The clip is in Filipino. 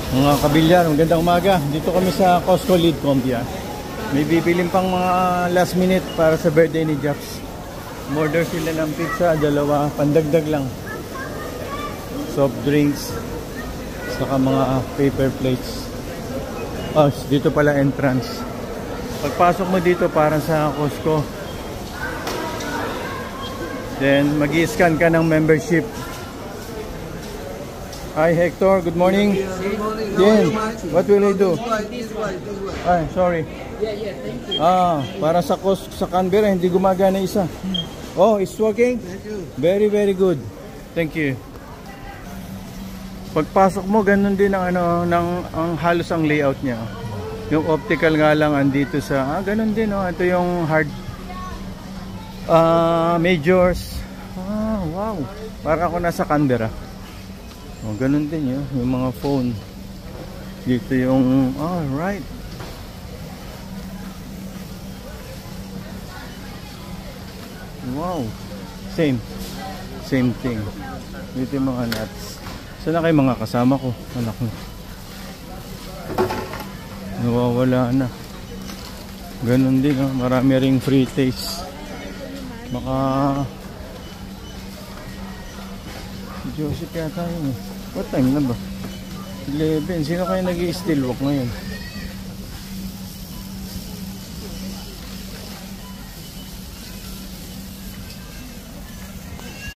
Mga kabilyan, magandang umaga. Dito kami sa Costco Lead Compia. May bibiling pang mga last minute para sa birthday ni Japs. Order sila ng pizza, dalawa, pandagdag lang. Soft drinks, saka mga paper plates. Oh, dito pala entrance. Pagpasok mo dito para sa Costco, then mag-i-scan ka ng membership. Hi Hector, good morning. Good morning. Then, what will I do? This one. Ay, sorry. Yeah, thank you. Para sa Canberra hindi gumagana isa. Oh, it's working? Thank you. Very, very good. Thank you. Pagpasok mo, ganun din ang ang halos ang layout niya. Yung optical nga lang andito sa ganun din, oh. Ito yung hard majors. Wow. Para ako nasa Canberra. Oh, ganun din yun, yung mga phone. Dito yung right. Wow. Same thing. Dito yung mga nuts. Saan na kayo mga kasama ko? Anak mo. Nawawala na. Ganun din, oh. Marami ring free taste. Baka Joseph yata yun. What time na ba? 11. Sino kayo nag-i-still walk ngayon?